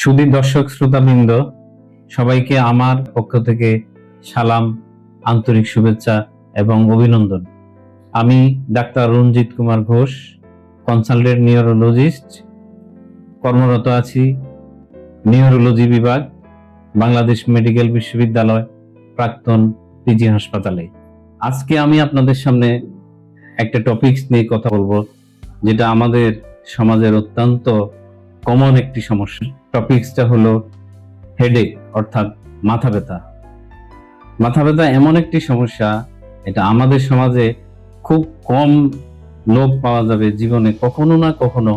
সুধী দর্শক শ্রোতাবৃন্দ, সবাইকে আমার পক্ষ থেকে সালাম, আন্তরিক শুভেচ্ছা এবং অভিনন্দন। আমি doctor Ranjit Kumar Ghosh, consultant neurologist, কর্মরত আছি নিউরোলজি বিভাগ, বাংলাদেশ মেডিকেল বিশ্ববিদ্যালয়, প্রাক্তন পিজি হাসপাতালে। আজকে আমি আপনাদের সামনে একটা টপিকস নিয়ে কথা বলবো, যেটা আমাদের সমাজের অত্যন্ত কমন একটি সমস্যা। টপিকসটা হলো হেডেক, অর্থাৎ মাথা ব্যথা। মাথা ব্যথা এমন একটি সমস্যা, এটা আমাদের সমাজে খুব কম লোক পাওয়া যাবে জীবনে কখনো না কখনো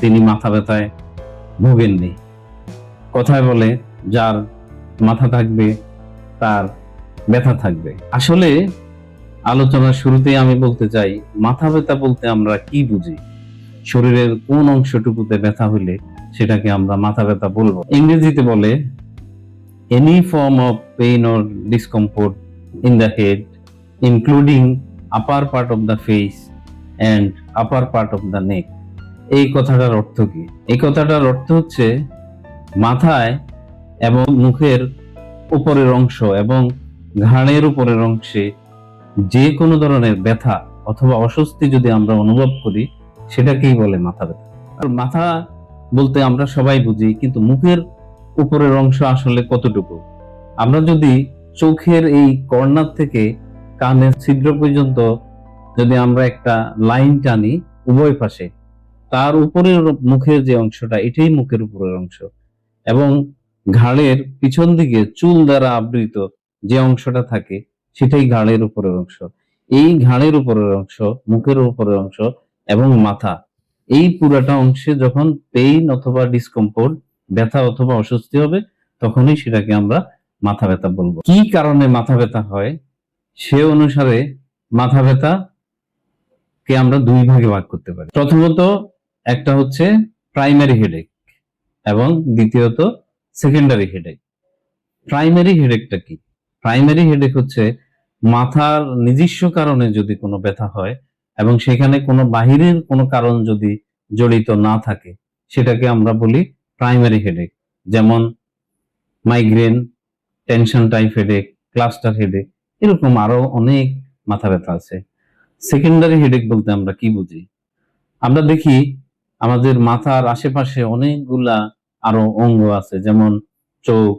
তিনি মাথা ব্যথায় ভোগেননি। কথায় বলে, যার মাথা থাকবে তার ব্যথা থাকবে। আসলে আলোচনার শুরুতেই আমি বলতে চাই, মাথা ব্যথা বলতে আমরা কি বুঝি? শরীরের কোন অংশটুকুতে ব্যথা হইলে সেটাকে আমরা মাথা ব্যথা বলবো? ইংরেজিতে বলে any form of pain or discomfort in the head, including upper part of the face and upper part of the neck. এই কথাটার অর্থ কি? এই কথাটার অর্থ হচ্ছে মাথায় এবং মুখের উপরের অংশ এবং ঘাড়ের উপরের অংশে যে কোনো ধরনের ব্যথা অথবা অস্বস্তি যদি আমরা অনুভব করি, সেটাকেই বলে মাথা ব্যথা। আর মাথা বলতে আমরা সবাই বুঝি, কিন্তু মুখের উপরের অংশ আসলে কতটুকু? আমরা যদি চোখের এই কর্নার থেকে কানের ছিদ্র পর্যন্ত যদি আমরা একটা লাইন টানি উভয় পাশে, তার উপরের মুখের যে অংশটা, এটাই মুখের উপরের অংশ, এবং ঘাড়ের পিছন দিকে চুল দ্বারা আবৃত যে অংশটা থাকে, সেটাই ঘাড়ের উপরের অংশ। এই ঘাড়ের উপরের অংশ, মুখের উপরের অংশ এবং মাথা, এই পুরাটা অংশে যখন পেইন অথবা ডিসকমফোর্ট, ব্যথা অথবা অস্বস্তি হবে, তখনই সেটাকে আমরা মাথা ব্যথা বলবো। কি কারণে মাথা ব্যথা হয় সে অনুসারে মাথা ব্যথা কে আমরা দুই ভাগে ভাগ করতে পারি। প্রথমত, একটা হচ্ছে প্রাইমারি হেডেক এবং দ্বিতীয়ত সেকেন্ডারি হেডেক। প্রাইমারি হেডেকটা কি? প্রাইমারি হেডেক হচ্ছে মাথার নিজস্ব কারণে যদি কোনো ব্যথা হয় এবং সেখানে কোনো বাহিরের কোনো কারণ যদি জড়িত না থাকে, সেটাকে আমরা বলি প্রাইমারি হেডেক। যেমন migraine, tension type headache, cluster headache, এরকম আরো অনেক মাথা ব্যথা আছে। সেকেন্ডারি হেডেক বলতে আমরা কি বুঝি? আমরা দেখি আমাদের মাথার আশেপাশে অনেকগুলা আরো অঙ্গ আছে, যেমন চোখ,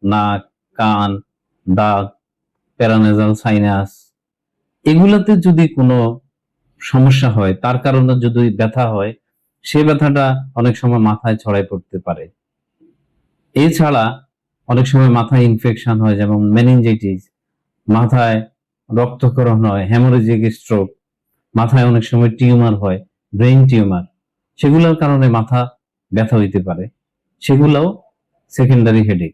নাক, কান, দাঁত, প্যারানেজাল সাইনাস। এগুলাতে যদি কোনো সমস্যা হয়, তার কারণে যদি ব্যথা হয়, সে ব্যথাটা অনেক সময় মাথায় ছড়াই পড়তে পারে। এছাড়া অনেক সময় মাথায় ইনফেকশন হয়, যেমন মেনিনজাইটিস, মাথায় রক্তক্ষরণ হয়, হেমোরেজিক স্ট্রোক, মাথায় অনেক সময় টিউমার হয়, ব্রেইন টিউমার, সেগুলোর কারণে মাথা ব্যথা হইতে পারে। সেগুলোও সেকেন্ডারি হেডেক।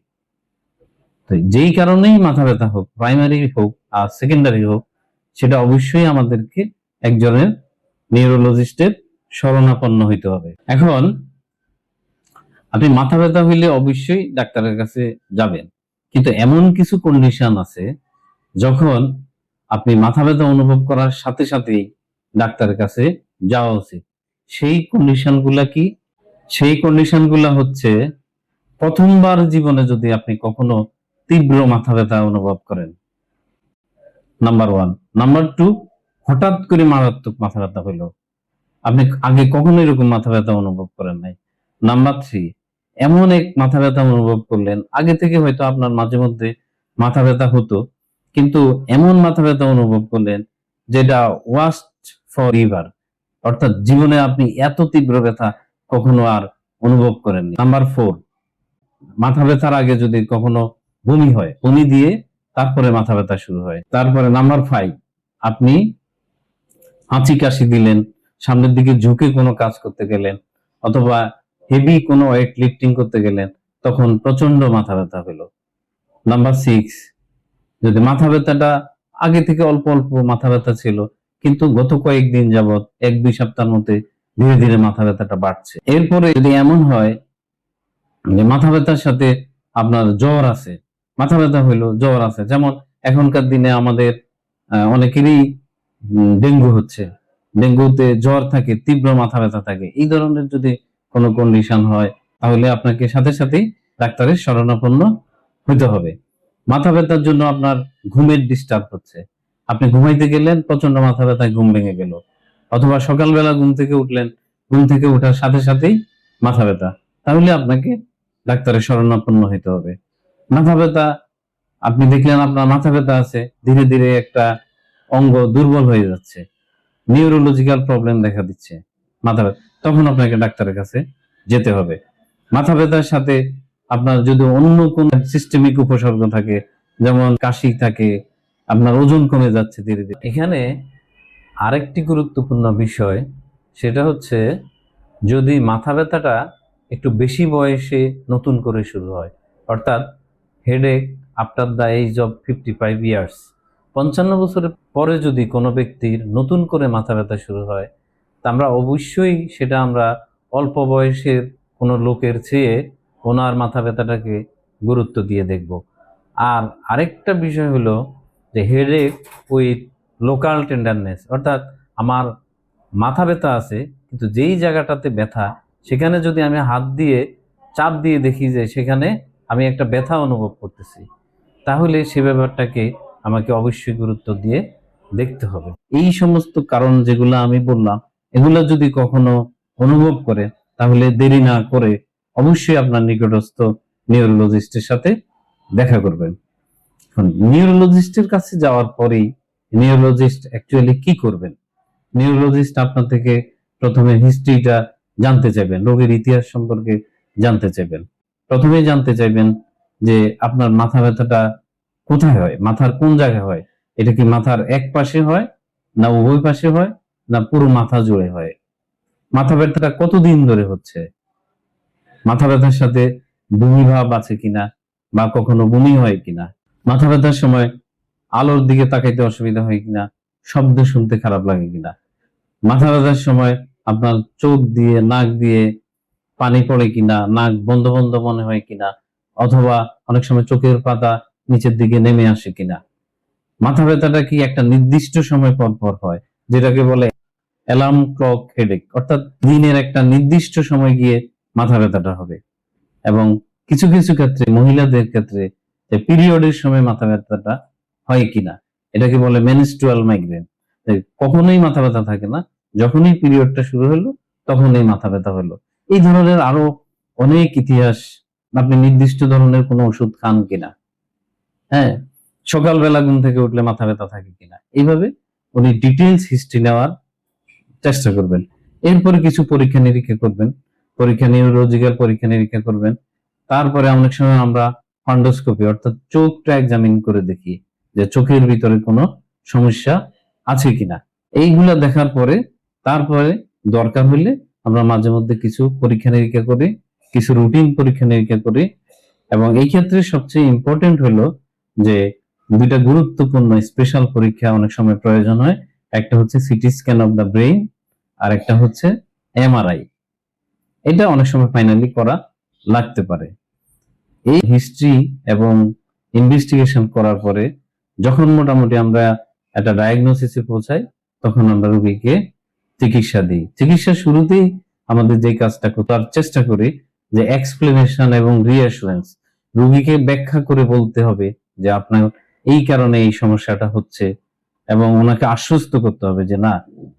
তো যেই কারণেই মাথা ব্যথা হোক, প্রাইমারি হোক আর সেকেন্ডারি হোক, সেটা অবশ্যই আমাদেরকে একজনের নিউরোলজিস্টের শরণাপন্ন হইতে হবে। এখন আপনি মাথা ব্যথা হইলে অবশ্যই ডাক্তারের কাছে যাবেন, কিন্তু এমন কিছু কন্ডিশন আছে যখন আপনি মাথা ব্যথা অনুভব করার সাথে সাথেই ডাক্তারের কাছে যাওয়া উচিত। সেই কন্ডিশন গুলা কি? সেই কন্ডিশন গুলা হচ্ছে, প্রথমবার জীবনে যদি আপনি কখনো তীব্র মাথা ব্যথা অনুভব করেন, নাম্বার ওয়ান। নাম্বার টু, হঠাৎ করে মারাত্মক মাথা ব্যথা হইলো, আপনি আগে কখনো এরকম মাথা ব্যথা অনুভব করেন নাই। নাম্বার থ্রি, এমন এক মাথা ব্যথা অনুভব করলেন, আগে থেকে হয়তো আপনার মাঝে মধ্যে মাথা ব্যথা হতো, কিন্তু এমন মাথা ব্যথা অনুভব করলেন যেটা ওয়াস্ট ফর এভার, অর্থাৎ জীবনে আপনি এত তীব্র ব্যথা কখনো আর অনুভব করেননি। নাম্বার ফোর, মাথা ব্যথার আগে যদি কখনো বমি হয়, বমি দিয়ে তারপরে মাথা ব্যথা শুরু হয়। তারপরে নাম্বার ফাইভ, আপনি হাঁচি কাশি দিলেন, সামনের দিকে ঝুঁকে কোনো কাজ করতে গেলেন, অথবা হেভি কোনো ওয়েট লিফটিং করতে গেলেন, তখন প্রচন্ড মাথা ব্যথা হলো। নাম্বার সিক্স, যদি মাথা ব্যথাটা আগে থেকে অল্প অল্প মাথা ব্যথা ছিল, কিন্তু গত কয়েকদিন যাবত, এক দুই সপ্তাহের মধ্যে ধীরে ধীরে মাথা ব্যথাটা বাড়ছে। এরপরে যদি এমন হয় যে মাথা ব্যথার সাথে আপনার জ্বর আছে, মাথা ব্যথা হইলো, জ্বর আছে, যেমন এখনকার দিনে আমাদের অনেকেরই ডেঙ্গু হচ্ছে, ডেঙ্গুতে জ্বর থাকে, তীব্র মাথা ব্যথা থাকে, এই ধরনের যদি কোনো কন্ডিশন হয়, তাহলে আপনাকে সাথে সাথেই ডাক্তারের শরণাপন্ন হইতে হবে। মাথা ব্যথার জন্য আপনার ঘুমের ডিস্টার্ব হচ্ছে, আপনি ঘুমাইতে গেলেন, প্রচন্ড মাথা ব্যথায় ঘুম ভেঙে গেল, অথবা সকালবেলা ঘুম থেকে উঠলেন, ঘুম থেকে ওঠার সাথে সাথেই মাথা ব্যথা, তাহলে আপনাকে ডাক্তারের শরণাপন্ন হইতে হবে। মাথা ব্যথা, আপনি দেখলেন আপনার মাথা ব্যথা আছে, ধীরে ধীরে একটা অঙ্গ দুর্বল হয়ে যাচ্ছে, নিউরোলজিক্যাল প্রবলেম দেখা দিচ্ছে মাথা ব্যথা, তখন আপনাকে ডাক্তারের কাছে যেতে হবে। মাথা ব্যথার সাথে আপনার যদি অন্য কোন সিস্টেমিক উপসর্গ থাকে, যেমন কাশি থাকে, আপনার ওজন কমে যাচ্ছে ধীরে ধীরে, এখানে আরেকটি গুরুত্বপূর্ণ বিষয়, সেটা হচ্ছে যদি মাথা ব্যথাটা একটু বেশি বয়সে নতুন করে শুরু হয়, অর্থাৎ headache after the age of 55 years, 55 বছরের পরে যদি কোনো ব্যক্তির নতুন করে মাথা ব্যথা শুরু হয়, তা আমরা অবশ্যই সেটা আমরা অল্প বয়সের কোনো লোকের চেয়ে ওনার মাথা ব্যথাটাকে গুরুত্ব দিয়ে দেখব। আর আরেকটা বিষয় হলো যে হেডেক উইথ লোকাল টেন্ডারনেস, অর্থাৎ আমার মাথা ব্যথা আছে কিন্তু যেই জায়গাটাতে ব্যথা, সেখানে যদি আমি হাত দিয়ে চাপ দিয়ে দেখি যে সেখানে আমি একটা ব্যথা অনুভব করতেছি, তাহলে সে ব্যাপারটাকে আমাকে অবশ্যই গুরুত্ব দিয়ে দেখতে হবে। এই সমস্ত কারণ যেগুলো আমি বললাম, এগুলো যদি কখনো অনুভব করে, তাহলে দেরি না করে অবশ্যই আপনার নিকটস্থ নিউরোলজিস্টের সাথে দেখা করবেন। নিউরোলজিস্টের কাছে যাওয়ার পরেই নিউরোলজিস্ট অ্যাকচুয়ালি কি করবেন, নিউরোলজিস্ট আপনার থেকে প্রথমে হিস্ট্রিটা জানতে চাইবেন, রোগীর ইতিহাস সম্পর্কে জানতে চাইবেন। প্রথমেই জানতে চাইবেন যে আপনার মাথা ব্যথাটা কোথায় হয়, মাথার কোন জায়গায় হয়, এটা কি মাথার এক পাশে হয়, না উভয় পাশে হয়, না পুরো মাথা জুড়ে হয়, মাথা ব্যথাটা কতদিন ধরে হচ্ছে, মাথা ব্যথার সাথে বমি ভাব আছে কিনা বা কখনো বমি হয় কিনা, মাথা ব্যথার সময় আলোর দিকে তাকাইতে অসুবিধা হয় কিনা, শব্দ শুনতে খারাপ লাগে কিনা, মাথা ব্যথার সময় আপনার চোখ দিয়ে নাক দিয়ে পানি পড়ে কিনা, নাক বন্ধ বন্ধ মনে হয় কিনা, অথবা অনেক সময় চোখের পাতা নিচের দিকে নেমে আসে কিনা, মাথা ব্যথাটা কি একটা নির্দিষ্ট সময় পর পর হয়, যেটাকে বলে অ্যালার্ম ক্লক হেডেক, অর্থাৎ দিনের একটা নির্দিষ্ট সময় গিয়ে মাথা ব্যথাটা হবে। এবং কিছু কিছু ক্ষেত্রে মহিলাদের ক্ষেত্রে পিরিয়ডের সময় মাথা ব্যথাটা হয় কিনা, এটাকে বলে মেনস্ট্রুয়াল মাইগ্রেন। কখনোই মাথা ব্যথা থাকে না, যখনই পিরিয়ডটা শুরু হলো তখনই মাথা ব্যথা হলো। এই ধরনের আরো অনেক ইতিহাস, আপনি নির্দিষ্ট ধরনের কোনো ওষুধ খান কিনা, হ্যাঁ, সকালবেলা ঘুম থেকে উঠলে মাথা ব্যথা থাকে কিনা, এইভাবে উনি ডিটেলস হিস্ট্রি নেওয়ার চেষ্টা করবেন। এরপরে কিছু পরীক্ষা নিরীক্ষা করবেন, নিউরোলজিক্যাল পরীক্ষা নিরীক্ষা করবেন। তারপরে অনেক সময় আমরা ফান্ডোস্কোপি, অর্থাৎ চোখটা এক্সামিন করে দেখি যে চোখের ভিতরে কোনো সমস্যা আছে কিনা। এইগুলা দেখার পরে তারপরে দরকার হলে আমরা মাঝে মধ্যে কিছু পরীক্ষা নিরীক্ষা করি, কিছু রুটিন পরীক্ষা নিরীক্ষা করি। এবং এই ক্ষেত্রে সবচেয়ে ইম্পর্টেন্ট হলো যে দুইটা গুরুত্বপূর্ণ স্পেশাল পরীক্ষা অনেক সময় প্রয়োজন হয়। একটা হচ্ছে CT scan of the brain, আর একটা হচ্ছে এমআরআই। এটা অনেক সময় ফাইনালি করা লাগতে পারে। এই হিস্ট্রি এবং ইনভেস্টিগেশন করার পরে যখন মোটামুটি আমরা একটা ডায়াগনোসিসে পৌঁছাই, তখন আমরা রোগীকে চিকিৎসা দিই। চিকিৎসা শুরুতেই আমাদের যে কাজটা করার চেষ্টা করি যে এক্সপ্লেনেশন এবং রিঅ্যাসুরেন্স, রোগীকে ব্যাখ্যা করে বলতে হবে যে আপনার এই কারণে এই সমস্যাটা হচ্ছে, এবং ওনাকে আশ্বস্ত করতে হবে যে না,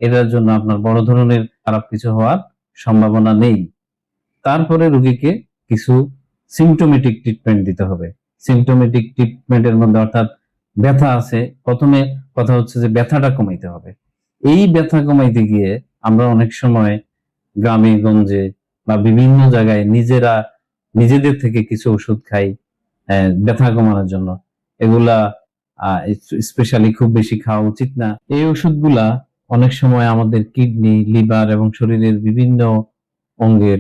এটার জন্য আপনার বড় ধরনের খারাপ কিছু হওয়ার সম্ভাবনা নেই। তারপরে রোগীকে কিছু সিমটোমেটিক ট্রিটমেন্ট দিতে হবে। সিমটোমেটিক ট্রিটমেন্টের মধ্যে, অর্থাৎ ব্যথা আছে, প্রথমে কথা হচ্ছে যে ব্যথাটা কমাইতে হবে। এই ব্যথা কমাইতে গিয়ে আমরা অনেক সময় গ্রামে গঞ্জে বা বিভিন্ন জায়গায় নিজেদের থেকে কিছু ওষুধ খাই ব্যথা কমানোর জন্য। এগুলা স্পেশালি খুব বেশি খাওয়া উচিত না। এই ওষুধগুলা অনেক সময় আমাদের কিডনি, লিভার এবং শরীরের বিভিন্ন অঙ্গের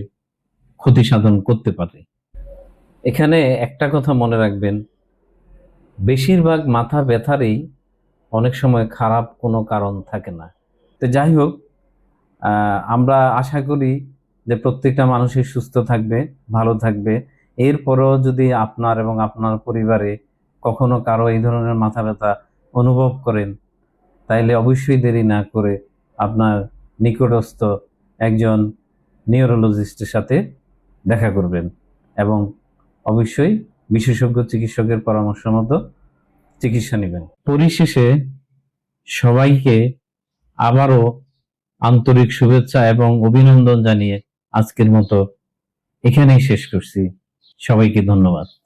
ক্ষতি সাধন করতে পারে। এখানে একটা কথা মনে রাখবেন, বেশিরভাগ মাথা ব্যথারই অনেক সময় খারাপ কোনো কারণ থাকে না। তো যাই হোক, আমরা আশা করি যে প্রত্যেকটা মানুষই সুস্থ থাকবে, ভালো থাকবে। এরপরও যদি আপনার এবং আপনার পরিবারে কখনো কারো এই ধরনের মাথা ব্যথা অনুভব করেন, তাইলে অবশ্যই দেরি না করে আপনার নিকটস্থ একজন নিউরোলজিস্টের সাথে দেখা করবেন এবং অবশ্যই বিশেষজ্ঞ চিকিৎসকের পরামর্শ মতো চিকিৎসা নেবেন। পরিশেষে সবাইকে আবারও আন্তরিক শুভেচ্ছা এবং অভিনন্দন জানিয়ে আজকের মতো এখানেই শেষ করছি। সবাইকে ধন্যবাদ।